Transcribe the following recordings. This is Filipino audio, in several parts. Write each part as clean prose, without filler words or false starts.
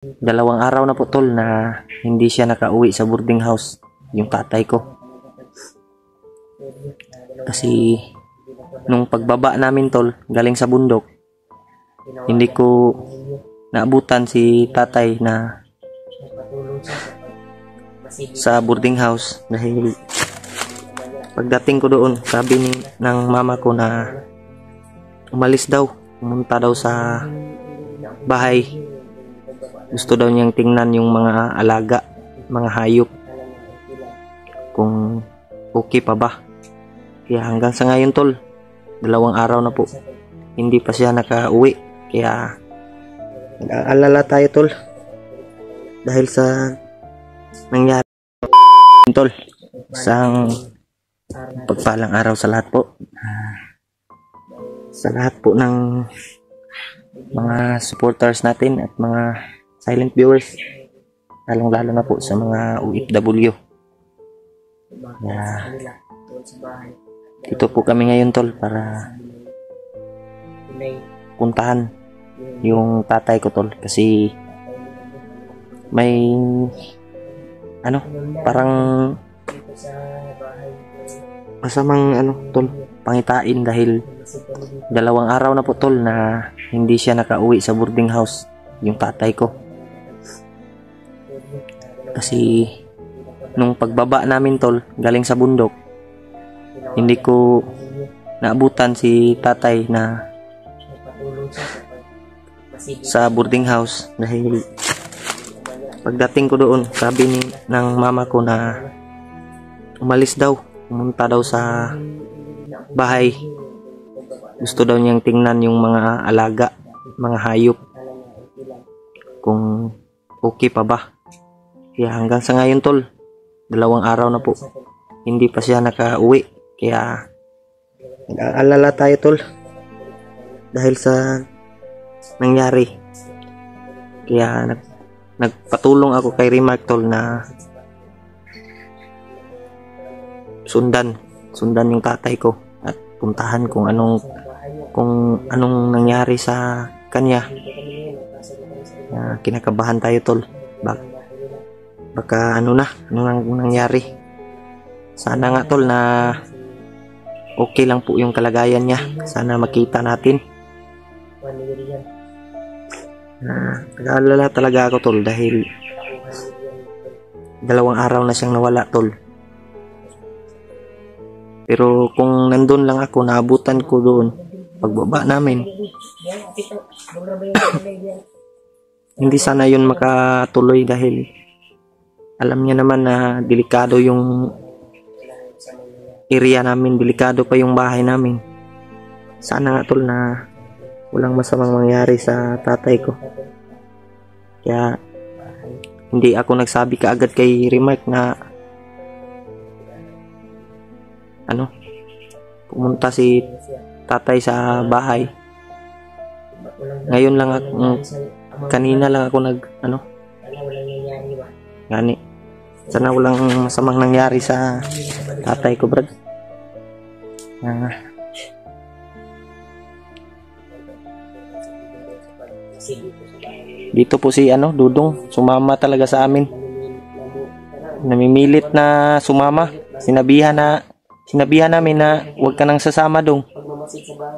Dalawang araw na po tol na hindi siya nakauwi sa boarding house, yung tatay ko. Kasi nung pagbaba namin tol, galing sa bundok, hindi ko naabutan si tatay na sa boarding house dahil pagdating ko doon, sabi ng mama ko na umalis daw, pumunta daw sa bahay. Gusto daw niyang tingnan yung mga alaga, mga hayop, kung okay pa ba. Kaya hanggang sa ngayon tol, 2 araw na po, hindi pa siya nakauwi. Kaya nag-aalala tayo tol dahil sa nangyari tol. Isang pagpalang araw sa lahat po, sa lahat po ng mga supporters natin at mga silent viewers, lalong lalo na po sa mga OFW. Dito po kami ngayon tol para puntahan yung tatay ko tol, kasi may parang masamang tol, pangitain dahil 2 araw na po tol na hindi siya nakauwi sa boarding house, yung tatay ko. Kasi nung pagbaba namin tol, galing sa bundok, hindi ko naabutan si tatay na sa boarding house dahil pagdating ko doon, sabi ng mama ko na umalis daw, pumunta daw sa bahay. Gusto daw niyang tingnan yung mga alaga, mga hayop, kung okay pa ba. Kaya hanggang sa ngayon tol, 2 araw na po, hindi pa siya nakauwi. Kaya nag-aalala tayo tol dahil sa nangyari. Kaya nagpatulong ako kay Remark tol na sundan yung tatay ko at puntahan kung anong nangyari sa kanya. Kinakabahan tayo tol, baka anong nangyari. Sana nga tol na okay lang po yung kalagayan niya. Sana makita natin. Nag-aalala talaga ako tol dahil 2 araw na siyang nawala tol. Pero kung nandun lang ako, naabutan ko doon pagbaba namin, hindi sana yun makatuloy dahil alam niya naman na delikado yung area namin, delikado pa yung bahay namin. Sana nga tol na walang masamang mangyari sa tatay ko. Kaya hindi ako nagsabi kaagad kay Remark na pumunta si tatay sa bahay. Ngayon lang kanina lang ako gani. Sana walang masamang nangyari sa tatay ko, brad. Dito po si Dudong, sumama talaga sa amin. Namimilit na sumama. Sinabihan namin na huwag ka nang sasama dong.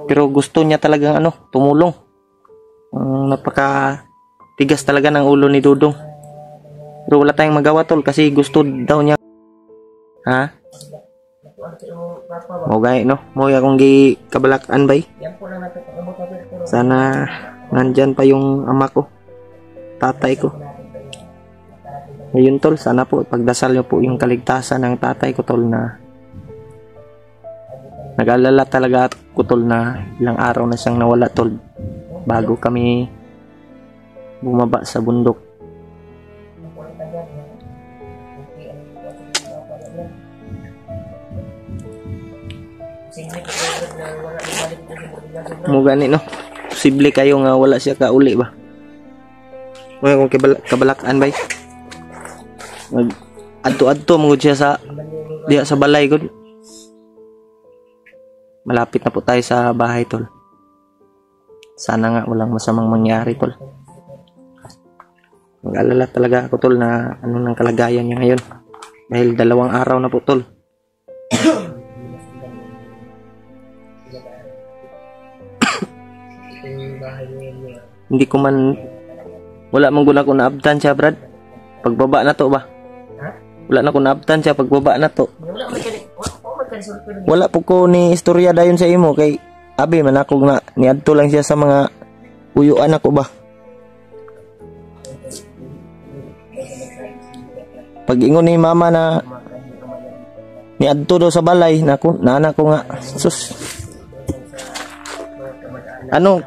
Pero gusto niya talagang tumulong. Napaka tigas talaga ng ulo ni Dudong. Pero wala tayong magawa tol kasi gusto daw niya. Mo gay mo akong gi kabalakan bay. Sana nandyan pa yung ama ko, tatay ko. Ngayon tol, sana po pagdasal niyo po yung kaligtasan ng tatay ko tol. Na nag-alala talaga ako tol na ilang araw na siyang nawala tol bago kami bumaba sa bundok. Mo gani posible kayo nga wala siya kauli ba? May kung kabalakan bay. Adto-adto mo siya sa diha sa balay gud. Malapit na po tayo sa bahay tol. Sana nga walang masamang mangyari tol. Mag-alala talaga ako tol na ano ng kalagayan niya ngayon. Dahil 2 araw na po tol. Hindi ko man, wala man guna ko naabtan siya Brad. Pagbaba na to ba? Wala na ko naabtan siya pagbaba na to. Wala po ko ni istorya dayon sa imo kay abi man ako nga niadto lang siya sa mga uyuan ako ba. Pag ingon ni mama na niadto daw sa balay na anak ko nga sus. Ano?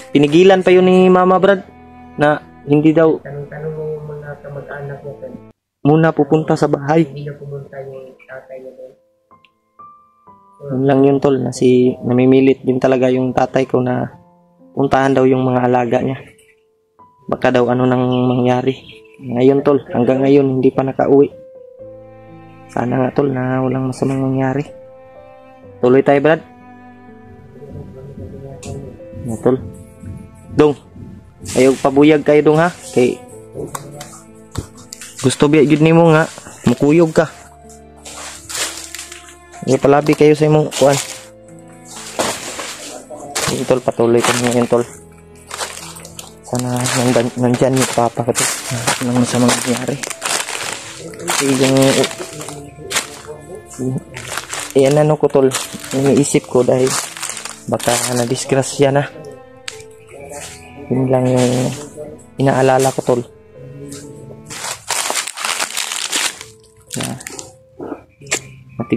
Pinigilan pa yun ni mama Brad na hindi daw tanong mo mga kamag-anak mo muna pupunta sa bahay. hindi na pumunta yung tatay niya doon. Yun lang yun tol, na namimilit din talaga yung tatay ko na puntahan daw yung mga alaga niya. Baka daw ano nang mangyari. Ngayon tol, hanggang ngayon hindi pa nakauwi. Sana nga tol na walang masamang mangyari. Tuloy tayo Brad. Ya tol. Dong, ayaw pabuyag kayo dong ha. Kay gusto biya gud nimo nga mukuyog ka. Ay palabi kayo sa imong kuan. Sige tol, patuloy ka ngayon tol. Sana nandyan yung papa ko tol. Anong masamang nangyari. Yan ano ko tol. Iniisip ko dahil baka na-disgrasya na. Yun lang yung inaalala ko tol.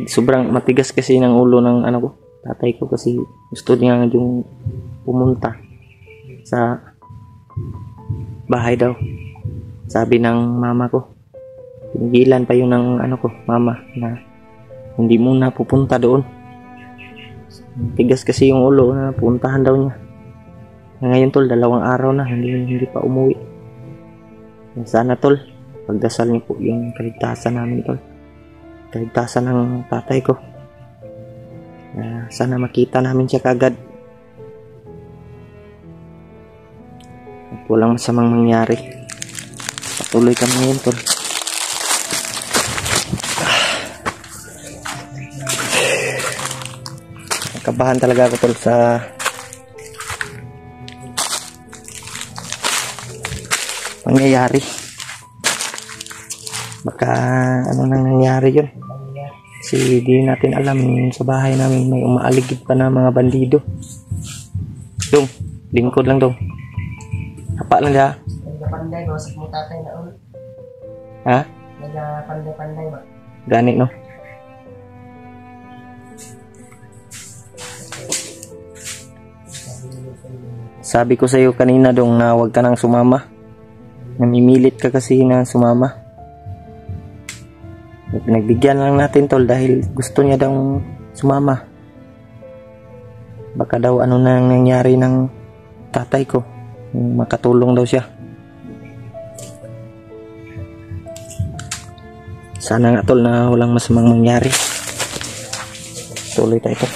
Sobrang matigas kasi ng ulo ng ano ko, tatay ko kasi gusto niya yung pumunta sa bahay daw. Sabi ng mama ko, pinigilan pa yun ng ano ko, mama, na hindi muna pupunta doon. Tigas kasi yung ulo na puntahan daw niya. Ngayon tol, 2 araw na hindi pa umuwi. Sana tol, pagdasal niyo po yung kaligtasan namin tol. Kaligtasan ng tatay ko. Sana makita namin siya kagad. At walang masamang mangyari. Patuloy kami ngayon tol. Nakabahan talaga ako tol sa pangyayari. Baka ano nang nangyari yun. Kasi di natin alam sa bahay namin may umaaligid pa na mga bandido. Dong, lingkod lang dong. Hapa lang dia. Nagpanday ba sa mga tatay na ulo? Ha? Nagpanday ba? Gani no. Sabi ko sa iyo kanina dong na huwag ka nang sumama. Namimilit ka kasi na sumama. Pinagbigyan lang natin tol dahil gusto niya daw sumama. Baka daw ano nang nangyari ng tatay ko. Makatulong daw siya. Sana nga tol na walang masamang mangyari. Tuloy tayo tol.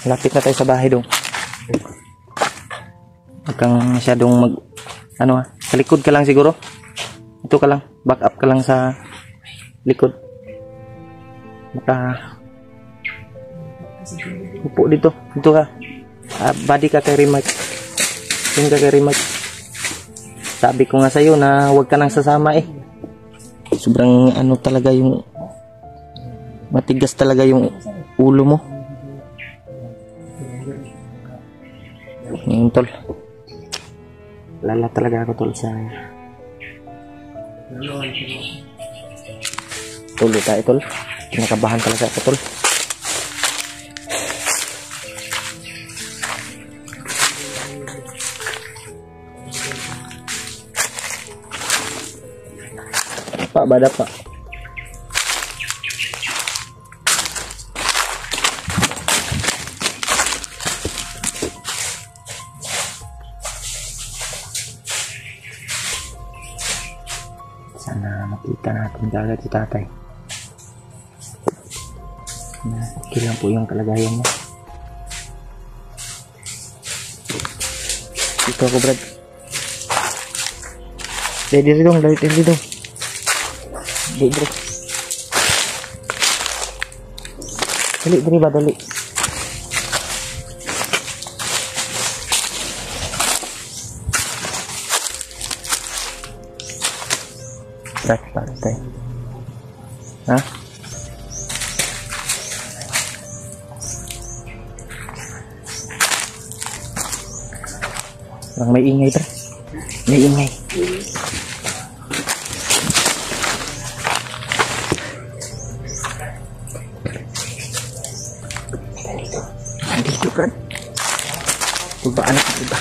Lapit na tayo sa bahay dong. Huwag kang masyadong sa likod ka lang siguro. Ito ka lang, back up ka lang sa likod. Baka upo dito ka. Body ka kay remote. Tingin ka kay remote. Sabi ko nga sa'yo na huwag ka nang sasama eh. Sobrang ano talaga yung matigas talaga yung ulo mo. Ngayon tol, lala talaga ako tol sa tuloy tayo tol. Kinakabahan talaga ako tol. Pak, bada pak. Sana Kita natin kagad si tatay. Na okay lang po yung kalagayan niya. Dito ako, Brad. Dali dong, dali dong. Dali, Brad. Dali ba, dali. Brad, patay. Ha? Lang may ingay, Brad. May ingay. Dito, Brad. Diba, anak, diba?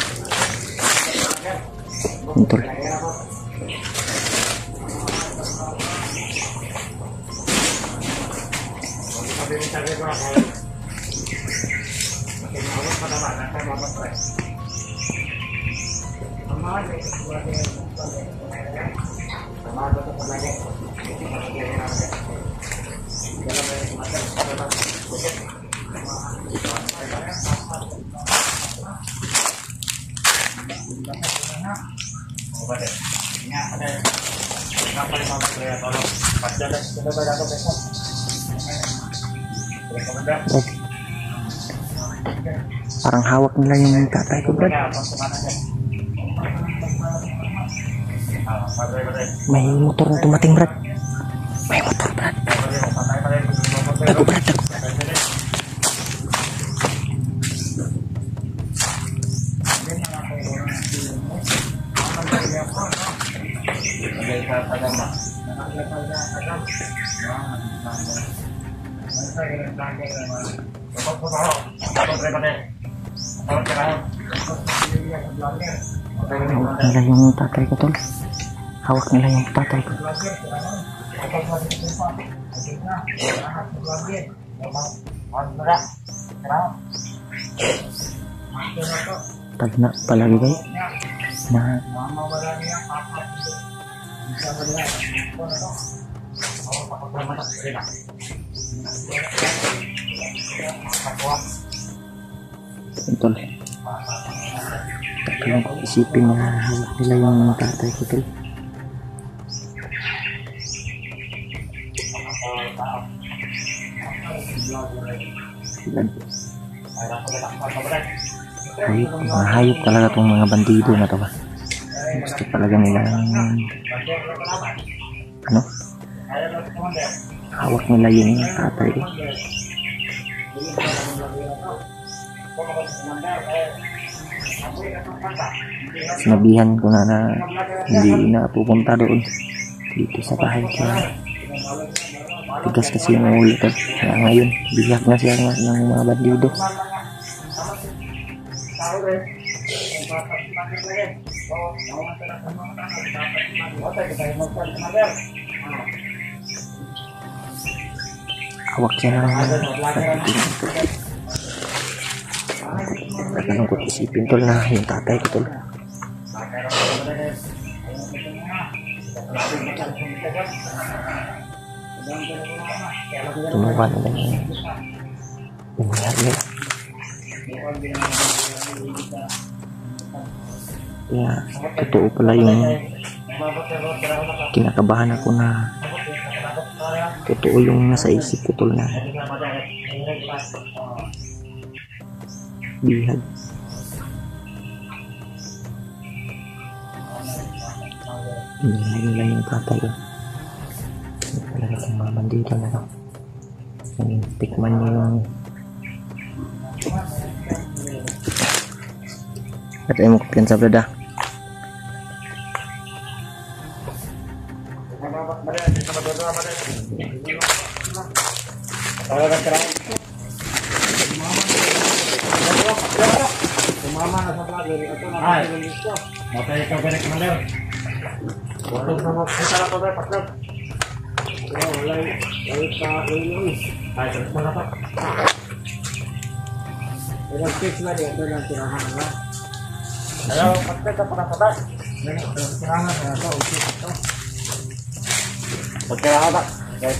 Betul. Parang hawak nila yung tatay ko, Brad. May motor na tumating, Brad. May motor, Brad. Dago, Brad, dago. Hawak nila yung tatay ko, tol. Hawak nila yung tatay ko. Pag na palagi kayo na tol. Tatulong ko isipin na hawak nila yung tatay ko, tol. Hayop talaga itong mga bandido na to ba. Gusto talaga nila ano, hawak nila yung tatay ko. Sinabihan ko na hindi na pupunta doon dito sa bahay kaya tigas kasi yung ulo ko. Kaya ngayon biyak na siya ng mga bandido. Hawak siya ng nakalungkot isipin, tol, na yung tatay ko, tol. Tumuha na lang yung nangyari nila. Kaya totoo pala yung kinakabahan ako na totoo yung nasa isip ko, tol, na bihag. Bihag nila yung tatay ko. Talaga kung maman dito na lang. Tikman niyo yung at ay mo kupian sa brada. Mama na sa vlog ito na listo. Matay ka balik maler. Wato na mo sa pa ba patlog. Wala ka ulo. Ay, terus mana pa? Pero fix na dito lang tirahan na. Hello, patlog ka para sa bas. Tirahan na to, ito. Pagkailangan na. Okay.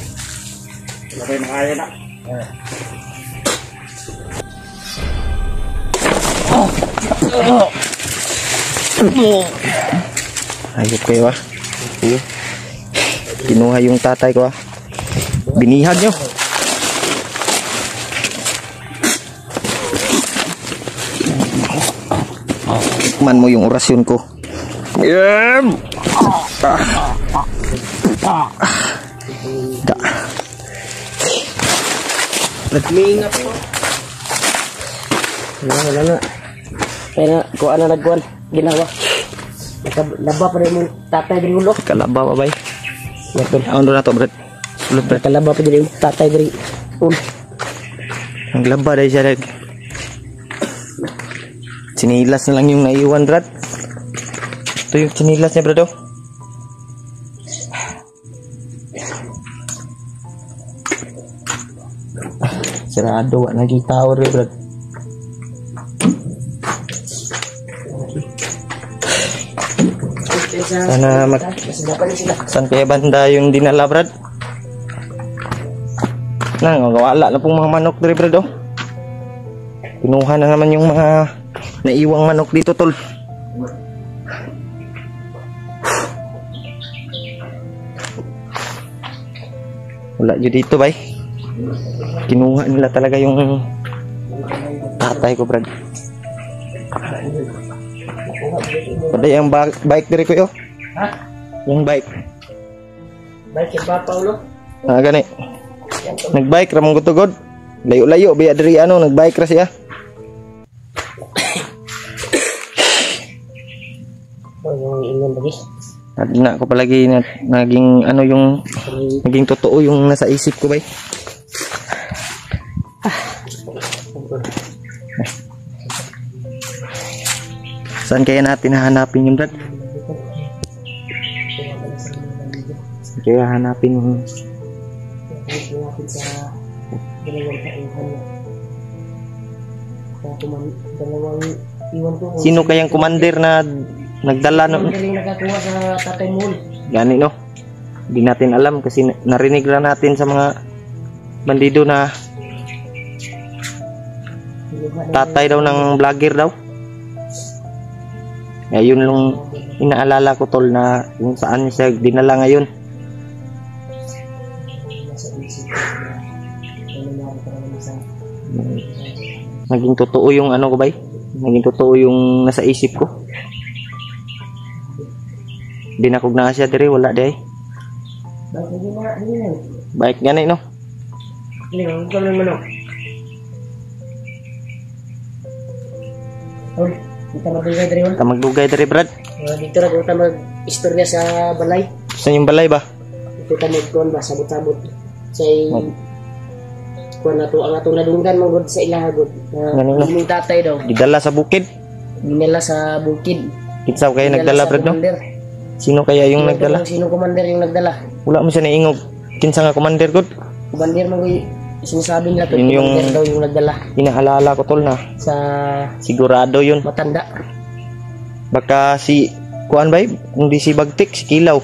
Lagay mga kaya na. Ayop kayo ah. Kinuha yung tatay ko ah. Binihag nyo. Man mo yung orasyon ko. Nagmingat po. Wala na. Kaya kung ano nagkuhan, ginawa. Nakalaba pa rin yung tatay din ulo. Kalaba ba bay? Yakon. Ano na to Brad? Sulod Brad. Nakalaba pa din yung tatay din ulo. Ang laba dahil siya sinilas na lang yung naiwan Brad. Ito yung sinilas niya Brad oh. Sarado wala naging tower eh Brad. Sana saan kaya banda yung dinala Brad? Wala na pong mga manok dito Brad oh. Pinuha na naman yung mga naiwang manok dito tol. Wala dito dito bay. Kinuha nila talaga yung tatay ko Brad. Pada yang bike dari ko yo. Ha? Yung bike. Bike yung papa ulo? Gani. Nagbike ramong gutugod. Layo-layo biya dari ano nagbike ra siya. Yung ingon lagi. Na ko palagi na naging ano yung naging totoo yung nasa isip ko bay. Saan kaya natin hahanapin yung Brad? Saan kaya hanapin yung sino kayang commander na nagdala no? Nakakuha sa tatay mo. Gani no? Hindi natin alam kasi narinig lang natin sa mga bandido na tatay daw ng vlogger daw. Yun lang inaalala ko tol na kung saan siya dinala ngayon. Naging totoo yung ano ko bay? Naging totoo yung nasa isip ko. Dinakog na siya dire wala day. Baik gani no? Ini ko lang mano. Kita magdugay dari wala. Kita magdugay dari Brad. Dito ra kita mag-istorya sa balay. Saan yung balay ba? Dito ta magkuan ba sabot-sabot. Say kuan nato ang atong nadunggan mong sa ilahagod. Yung tatay daw. Didala sa bukid. Dinala sa bukid. Kitsaw kaya nagdala Brad no? Sino kaya yung nagdala? Sino commander yung nagdala? Wala mo siya naingog. Kinsa nga commander god? Commander mo sinasabi nila to yung daw yung nagdala. Inaalala ko tol na Sa sigurado yun. matanda. Baka si kuan bay, hindi si Bagtik, si Kilaw.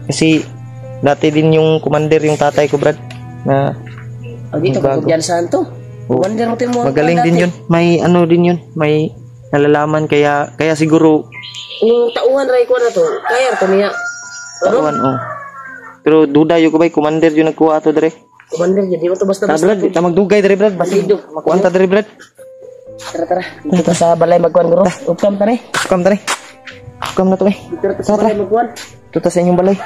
Kasi dati din yung commander yung tatay ko Brad na Dito ko diyan saan to? Commander mo timo. Magaling din yun. May ano din yun. May nalalaman kaya siguro Yung tauhan ray ko na to. Kaya to niya. tauhan oh. Pero duda yung bay commander yung nagkuha to dire. Commander di mo to basta Brad, di ta magdugay dire Brad. Basido. Makuan ta dire Brad. Tara. Dito sa balay magkuan guro. Upkam tani. Ukam tani. Ukam na to eh. Dito sa balay magkuan. Ito ta sa inyong balay.